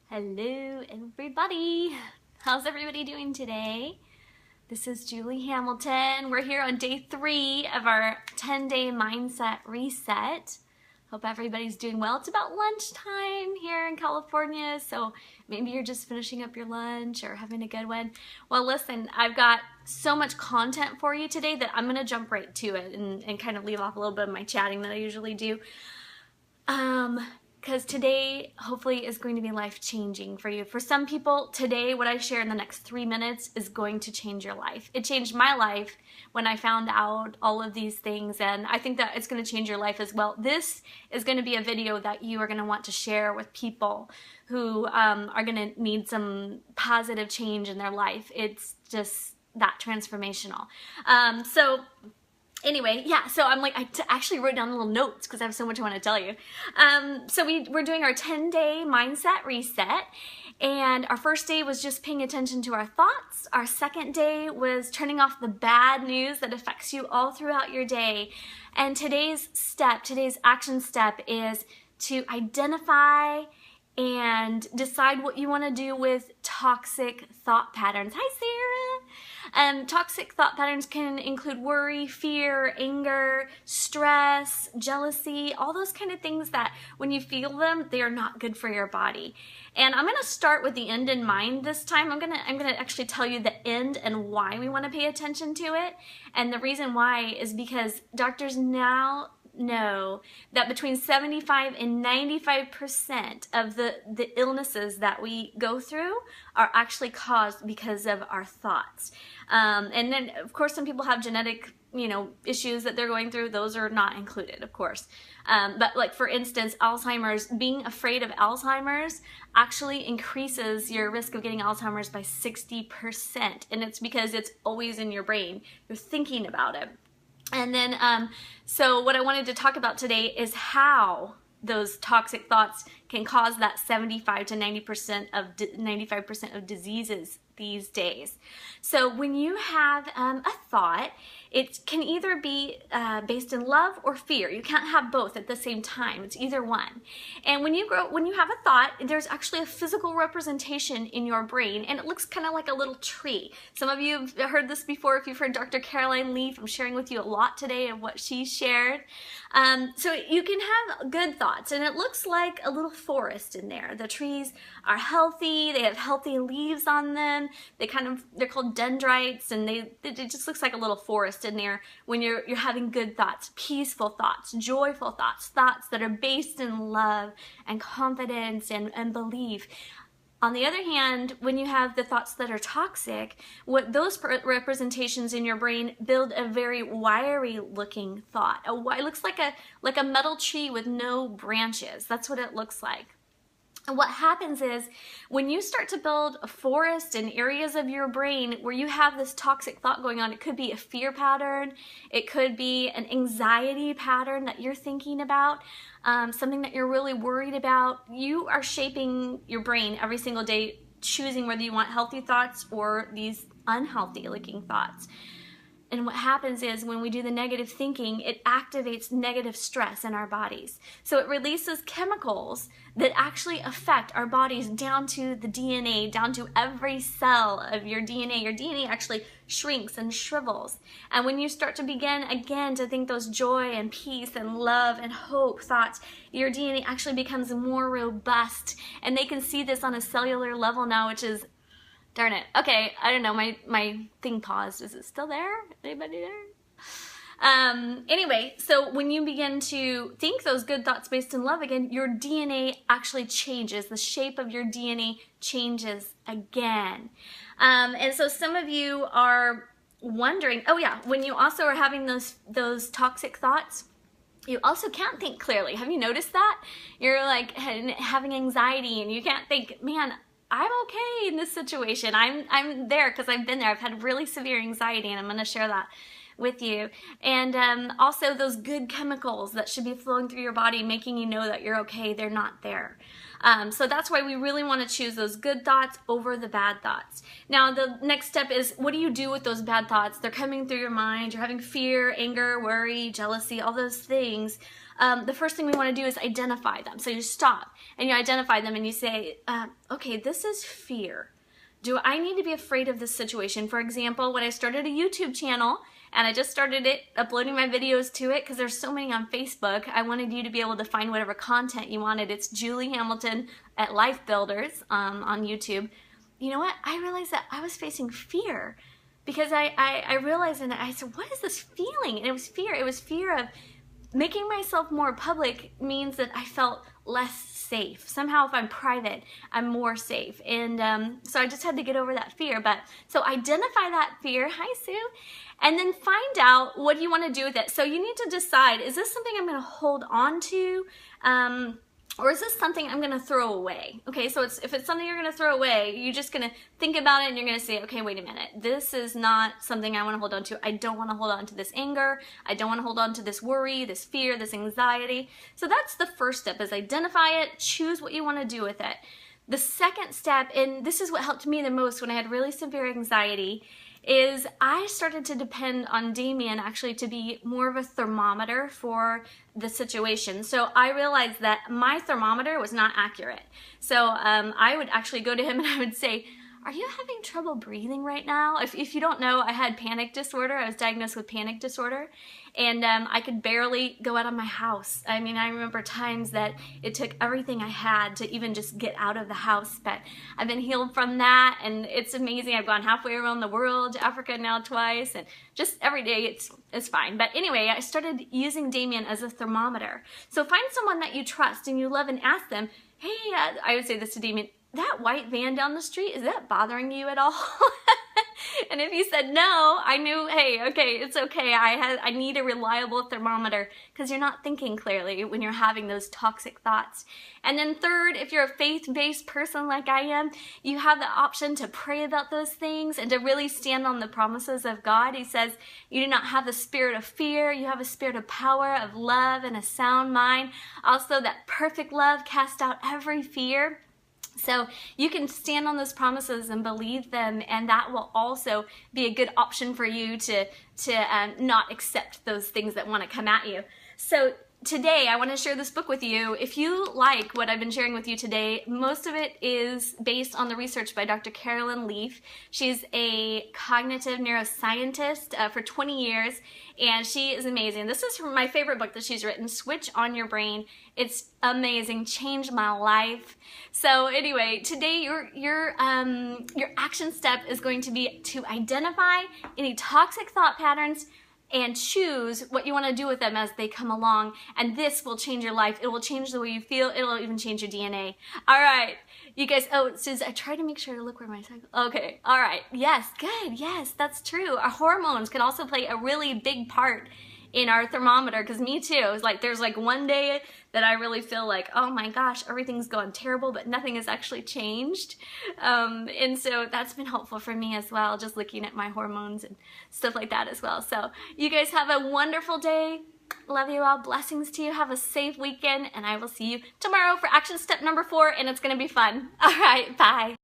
Hello everybody! How's everybody doing today? This is Julie Hamilton. We're here on day 3 of our 10-day mindset reset. Hope everybody's doing well. It's about lunchtime here in California, so maybe you're just finishing up your lunch or having a good one. Well, listen, I've got so much content for you today that I'm going to jump right to it and kind of leave off a little bit of my chatting that I usually do. Because today hopefully is going to be life-changing for you. For some people, today what I share in the next 3 minutes is going to change your life. It changed my life when I found out all of these things, and I think that it's going to change your life as well. This is going to be a video that you are going to want to share with people who are going to need some positive change in their life. It's just that transformational. Anyway, yeah, so I'm like, I actually wrote down little notes because I have so much I want to tell you. So we're doing our 10-day mindset reset, and our first day was just paying attention to our thoughts. Our second day was turning off the bad news that affects you all throughout your day. And today's action step is to identify and decide what you want to do with toxic thought patterns. Hi, Sarah! Toxic thought patterns can include worry, fear, anger, stress, jealousy, all those kind of things that when you feel them, they are not good for your body. And I'm going to start with the end in mind this time. I'm going to actually tell you the end and why we want to pay attention to it. And the reason why is because doctors now know that between 75 and 95% of the illnesses that we go through are actually caused because of our thoughts. And then, of course, some people have genetic, issues that they're going through. Those are not included, of course. But like, for instance, Alzheimer's, being afraid of Alzheimer's actually increases your risk of getting Alzheimer's by 60%. And it's because it's always in your brain. You're thinking about it. And then, so what I wanted to talk about today is how those toxic thoughts can cause that 75 to 95% of diseases these days. So when you have a thought, it can either be based in love or fear. You can't have both at the same time. It's either one. And when you have a thought, there's actually a physical representation in your brain, and it looks kind of like a little tree. Some of you have heard this before. If you've heard Dr. Caroline Leaf, I'm sharing with you a lot today of what she shared. So you can have good thoughts, and it looks like a little forest in there. The trees are healthy. They have healthy leaves on them. They're called dendrites, and it just looks like a little forest in there when you're having good thoughts, peaceful thoughts, joyful thoughts, thoughts that are based in love and confidence and belief. On the other hand, when you have the thoughts that are toxic, what those representations in your brain build a very wiry looking thought. It looks like a metal tree with no branches. That's what it looks like. And what happens is when you start to build a forest in areas of your brain where you have this toxic thought going on, it could be a fear pattern, it could be an anxiety pattern that you're thinking about, something that you're really worried about. You are shaping your brain every single day, choosing whether you want healthy thoughts or these unhealthy looking thoughts. And what happens is when we do the negative thinking, it activates negative stress in our bodies. So it releases chemicals that actually affect our bodies down to the DNA, down to every cell of your DNA. Your DNA actually shrinks and shrivels. And when you start to begin again to think those joy and peace and love and hope thoughts, your DNA actually becomes more robust. And they can see this on a cellular level now, which is, darn it. Okay, I don't know, my thing paused. Is it still there? Anybody there? Anyway, so when you begin to think those good thoughts based in love again, your DNA actually changes. The shape of your DNA changes again. And so some of you are wondering, oh yeah, when you also are having those toxic thoughts, you also can't think clearly. Have you noticed that? You're like having anxiety and you can't think, man, I'm okay in this situation. I'm there because I've been there. I've had really severe anxiety, and I'm going to share that. with you. And also those good chemicals that should be flowing through your body, making you know that you're okay, they're not there. So that's why we really want to choose those good thoughts over the bad thoughts. Now, the next step is, what do you do with those bad thoughts? They're coming through your mind. You're having fear, anger, worry, jealousy, all those things. The first thing we want to do is identify them. So you stop and you identify them and you say, okay, this is fear. Do I need to be afraid of this situation? For example, when I started a YouTube channel, and I just started it, uploading my videos to it, because there's so many on Facebook, I wanted you to be able to find whatever content you wanted. It's Julie Hamilton at Life Builders on YouTube. You know what? I realized that I was facing fear, because I realized, and I said, what is this feeling? And it was fear. It was fear of making myself more public means that I felt less safe. Somehow if I'm private, I'm more safe. And so I just had to get over that fear. But so identify that fear. Hi, Sue. And then find out what do you want to do with it. So you need to decide, is this something I'm going to hold on to? Or is this something I'm going to throw away? Okay, so if it's something you're going to throw away, you're just going to think about it and you're going to say, okay, wait a minute. This is not something I want to hold on to. I don't want to hold on to this anger. I don't want to hold on to this worry, this fear, this anxiety. So that's the first step, is identify it, choose what you want to do with it. The second step, and this is what helped me the most when I had really severe anxiety, is I started to depend on Damien actually to be more of a thermometer for the situation. So I realized that my thermometer was not accurate. So I would actually go to him and I would say, are you having trouble breathing right now? If you don't know, I had panic disorder. I was diagnosed with panic disorder, and I could barely go out of my house. I mean, I remember times that it took everything I had to even just get out of the house, but I've been healed from that, and it's amazing. I've gone halfway around the world, to Africa now twice, and just every day it's fine. But anyway, I started using Damien as a thermometer. So find someone that you trust and you love and ask them, hey, I would say this to Damien, that white van down the street, is that bothering you at all? And if he said no, I knew, hey, okay, it's okay. I need a reliable thermometer, because you're not thinking clearly when you're having those toxic thoughts. And then third, if you're a faith-based person like I am, you have the option to pray about those things and to really stand on the promises of God. He says, you do not have the spirit of fear. You have a spirit of power, of love, and a sound mind. Also, that perfect love casts out every fear. So you can stand on those promises and believe them, and that will also be a good option for you to not accept those things that want to come at you. So today I want to share this book with you. If you like what I've been sharing with you today, most of it is based on the research by Dr. Carolyn Leaf. She's a cognitive neuroscientist for 20 years, and she is amazing. This is my favorite book that she's written, Switch on Your Brain. It's amazing, changed my life. So anyway, today your action step is going to be to identify any toxic thought patterns and choose what you want to do with them as they come along. And this will change your life. It will change the way you feel. It'll even change your DNA. All right. You guys, oh, Suze, I tried to make sure to look where my cycle, okay, all right. Yes, good, yes, that's true. Our hormones can also play a really big part in our thermometer, because me too. It's like there's like one day that I really feel like, oh my gosh, everything's gone terrible, but nothing has actually changed. And so that's been helpful for me as well, just looking at my hormones and stuff like that as well. So you guys have a wonderful day. Love you all. Blessings to you. Have a safe weekend, and I will see you tomorrow for action step number 4, and it's going to be fun. All right, bye.